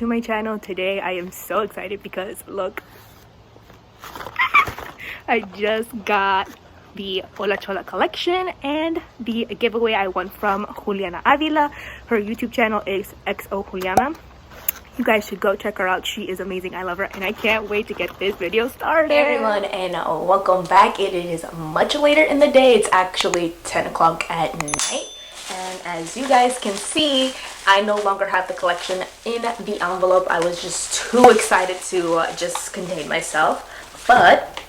to my channel. Today I am so excited because look, I just got the Hola Chola collection and the giveaway I won from Juliana Avila. Her YouTube channel is XO Juliana. You guys should go check her out. She is amazing. I love her and I can't wait to get this video started. Hey everyone, and welcome back. It is much later in the day. It's actually 10 o'clock at night, and as you guys can see, I no longer have the collection in the envelope. I was just too excited to just contain myself, but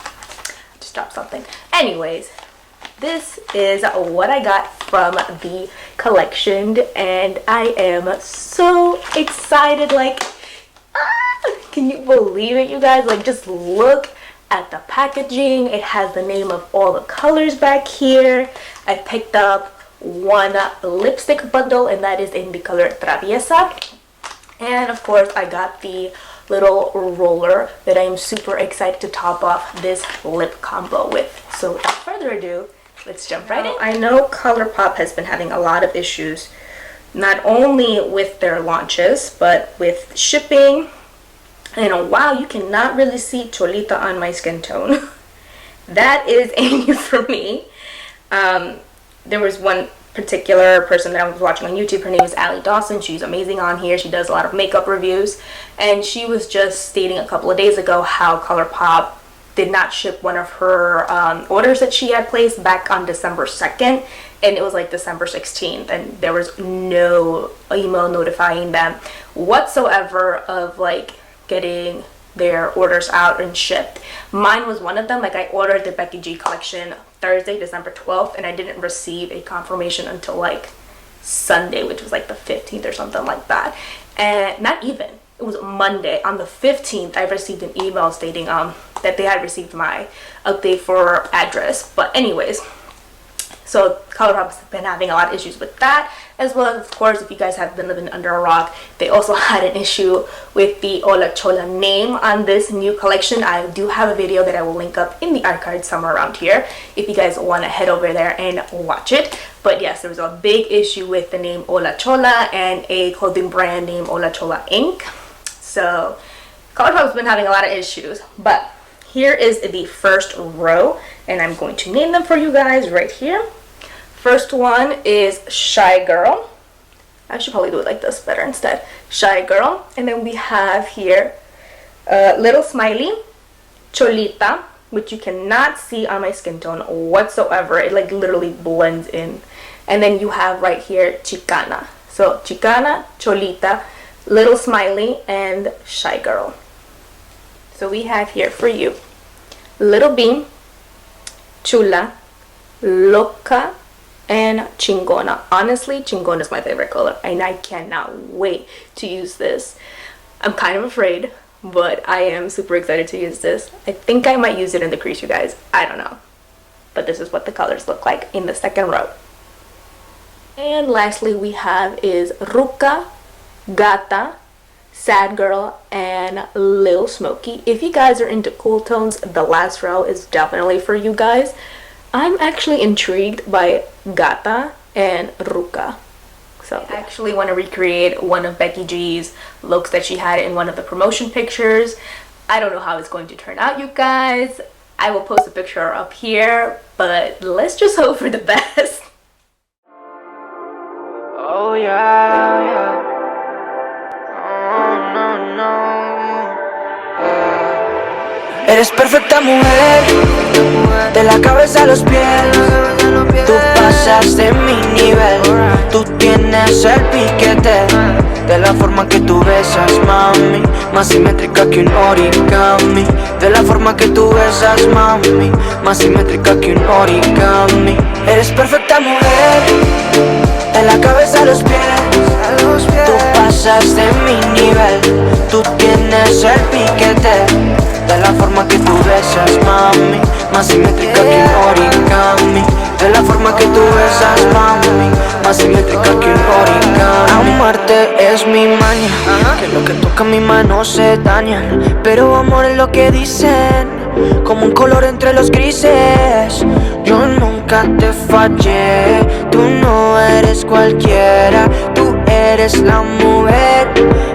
I just dropped something. Anyways, this is what I got from the collection and I am so excited. Like, can you believe it, you guys? Like, just look at the packaging. It has the name of all the colors back here. I picked up one lipstick bundle and that is in the color Traviesa, and of course I got the little roller that I am super excited to top off this lip combo with. So without further ado, let's jump right in. I know Colourpop has been having a lot of issues, not only with their launches but with shipping. And wow, you cannot really see Cholita on my skin tone. That is a new for me. There was one particular person that I was watching on YouTube. Her name is Allie Dawson. She's amazing on here. She does a lot of makeup reviews, and she was just stating a couple of days ago how Colourpop did not ship one of her orders that she had placed back on December 2nd, and it was like December 16th, and there was no email notifying them whatsoever of like getting their orders out and shipped. Mine was one of them. Like, I ordered the Becky G collection Thursday, December 12th, and I didn't receive a confirmation until like Sunday, which was like the 15th or something like that. And not even, it was Monday. On the 15th, I received an email stating that they had received my update for address. But anyways, so Colourpop's been having a lot of issues with that, as well as, of course, if you guys have been living under a rock, they also had an issue with the Hola Chola name on this new collection. I do have a video that I will link up in the iCard somewhere around here if you guys want to head over there and watch it. But yes, there was a big issue with the name Hola Chola and a clothing brand named Hola Chola Inc. So Colourpop's been having a lot of issues, but here is the first row, and I'm going to name them for you guys right here. First one is Shy Girl. I should probably do it like this better instead. Shy Girl. And then we have here Little Smiley, Cholita, which you cannot see on my skin tone whatsoever. It like literally blends in. And then you have right here Chicana. So Chicana, Cholita, Little Smiley, and Shy Girl. So we have here for you Little Beam, Chula, Loca, and Chingona. Honestly, Chingona is my favorite color and I cannot wait to use this. I'm kind of afraid, but I am super excited to use this. I think I might use it in the crease, you guys. I don't know. But this is what the colors look like in the second row. And lastly we have is Ruca, Gata, Sad Girl, and Lil Smoky. If you guys are into cool tones, the last row is definitely for you guys. I'm actually intrigued by Gata and Ruca. So I actually want to recreate one of Becky G's looks that she had in one of the promotion pictures. I don't know how it's going to turn out, you guys. I will post a picture up here, but let's just hope for the best. Oh yeah, yeah. Oh no, no. Eres perfecta mujer, de la cabeza a los pies. Tú pasas de mi nivel, tú tienes el piquete. De la forma que tú besas, mami, más simétrica que un origami. De la forma que tú besas, mami, más simétrica que un origami. Eres perfecta mujer, de la cabeza a los pies. Tú pasas de mi nivel, tú tienes el piquete. De la forma que tú besas, mami, más simétrica que un origami. De la forma que tú besas, mami, más simétrica que un origami. Amarte es mi maña, que lo que toca mi mano se daña. Pero amor es lo que dicen, como un color entre los grises. Yo nunca te fallé, tú no eres cualquiera. Tú eres eres la mujer,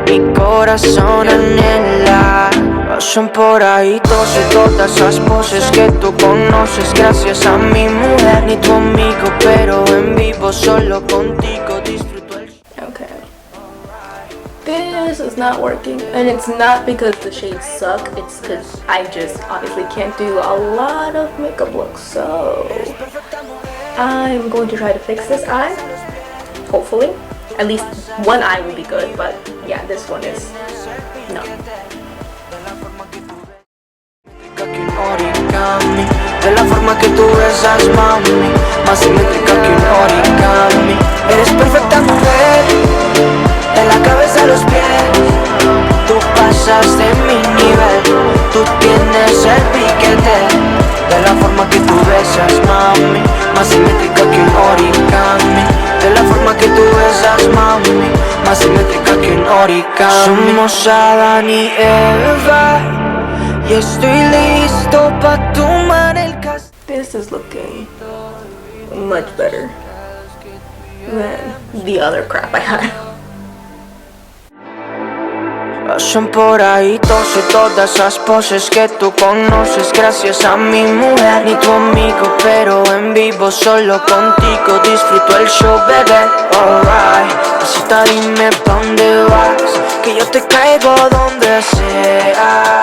mi corazón anhela. Pasan por ahí todas esas poses que tú conoces. Gracias a mi mujer, ni tu amigo, pero en vivo solo contigo disfruto el... Okay. This is not working, and it's not because the shades suck, it's because I just obviously can't do a lot of makeup looks. So I'm going to try to fix this eye. Hopefully at least one eye will be good, but yeah, this one is no. De la forma que tú besas, mami, más simétrica que un origami. Eres perfecta mujer, de la cabeza a los pies. Tú pasas de mi nivel, tú tienes el piquete. De la forma que tú besas, mami, más simétrica que un origami. De la forma que tú besas, mami, más simétrica que un origami. Somos Adán y Eva, y estoy listo pa' tomar el castigo. This is looking much better than the other crap I had. Pasan por ahí todas esas poses que tú conoces. Gracias a mi mujer, ni tu amigo, pero en vivo solo contigo disfruto el show, bebé. Alright, pasita, dime pa' dónde vas, que yo te caigo donde sea.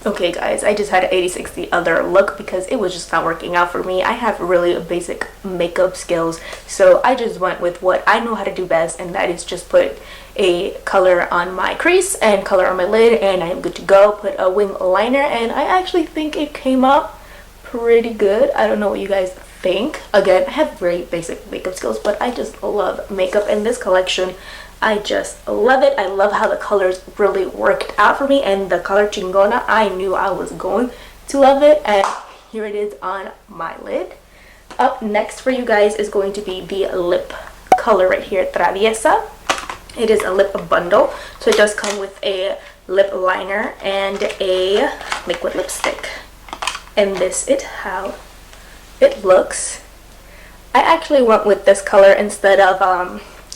Okay guys, I just had to 86 the other look because it was just not working out for me. I have really basic makeup skills, so I just went with what I know how to do best, and that is just put a color on my crease and color on my lid, and I'm good to go. Put a wing liner, and I actually think it came out pretty good. I don't know what you guys think. Again, I have very basic makeup skills, but I just love makeup, and this collection, I just love it. I love how the colors really worked out for me, and the color Chingona, I knew I was going to love it, and here it is on my lid. Up next for you guys is going to be the lip color right here, Traviesa. It is a lip bundle, so it does come with a lip liner and a liquid lipstick, and this is how it looks. I actually went with this color instead of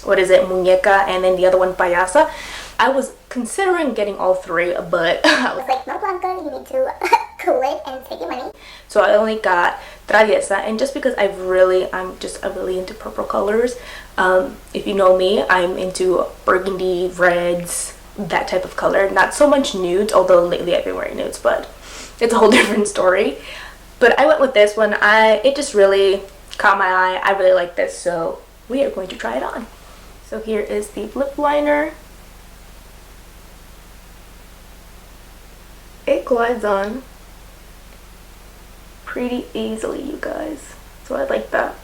what is it, muñeca, and then the other one, payasa. I was considering getting all three, but I was like, no, Blanca, you need to quit and take your money. So I only got Traviesa, and just because I'm really into purple colors. If you know me, I'm into burgundy, reds, that type of color. Not so much nudes, although lately I've been wearing nudes, but it's a whole different story. But I went with this one. It just really caught my eye. I really like this, so we are going to try it on. So here is the lip liner. It glides on pretty easily, you guys. So I like that.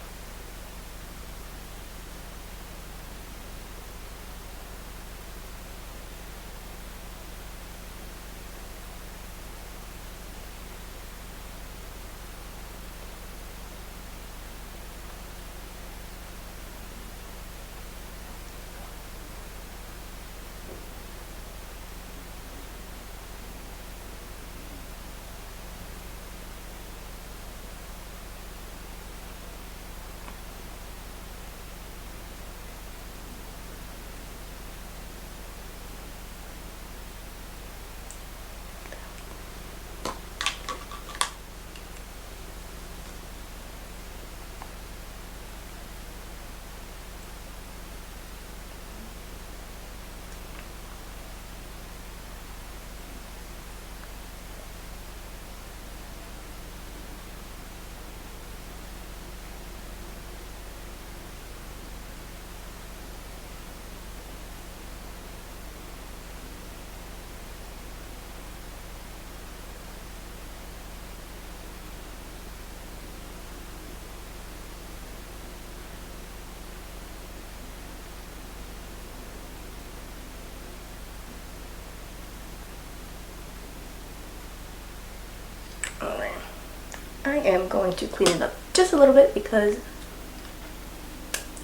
I am going to clean it up just a little bit because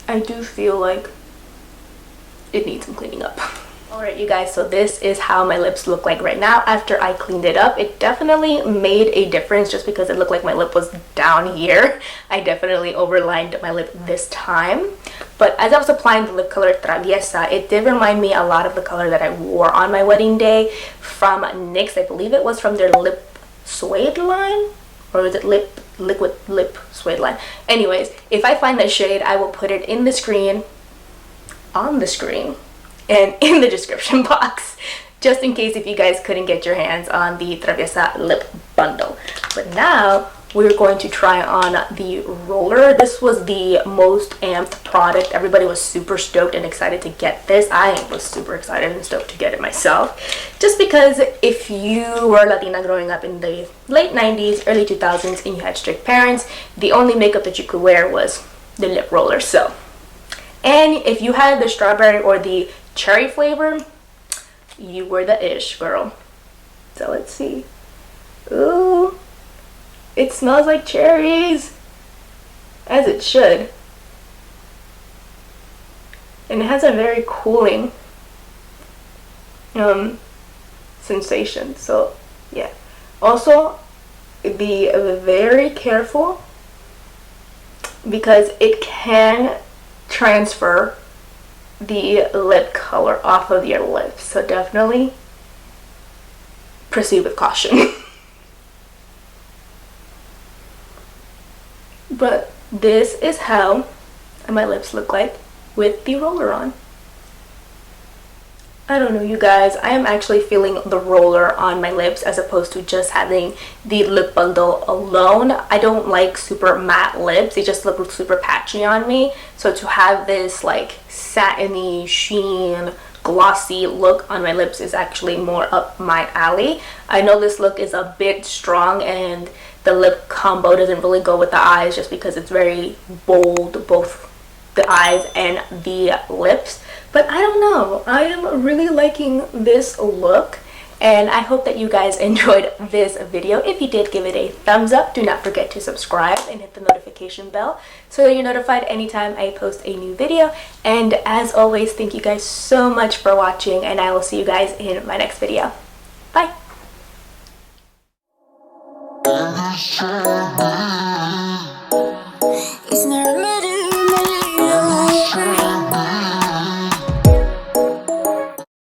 I do feel like it needs some cleaning up. Alright you guys, so this is how my lips look like right now after I cleaned it up. It definitely made a difference just because it looked like my lip was down here. I definitely overlined my lip this time. But as I was applying the lip color Traviesa, it did remind me a lot of the color that I wore on my wedding day from NYX. I believe it was from their lip suede line, or is it liquid lip suede line? Anyways, if I find that shade, I will put it in the screen, on the screen, and in the description box, just in case if you guys couldn't get your hands on the Traviesa lip bundle. But now we're going to try on the roller. This was the most amped product. Everybody was super stoked and excited to get this. I was super excited and stoked to get it myself, just because if you were Latina growing up in the late 90s, early 2000s, and you had strict parents, the only makeup that you could wear was the lip roller. So, and if you had the strawberry or the cherry flavor, you were the ish, girl. So let's see. Ooh, it smells like cherries, as it should, and it has a very cooling sensation. So yeah, also be very careful because it can transfer the lip color off of your lips, so definitely proceed with caution. But this is how my lips look like with the roller on. I don't know you guys, I am actually feeling the roller on my lips as opposed to just having the lip bundle alone. I don't like super matte lips, they just look super patchy on me. So to have this like satiny, sheen, glossy look on my lips is actually more up my alley. I know this look is a bit strong and the lip combo doesn't really go with the eyes just because it's very bold, both the eyes and the lips. But I don't know, I am really liking this look, and I hope that you guys enjoyed this video. If you did, give it a thumbs up. Do not forget to subscribe and hit the notification bell so that you're notified anytime I post a new video. And as always, thank you guys so much for watching, and I will see you guys in my next video. Bye!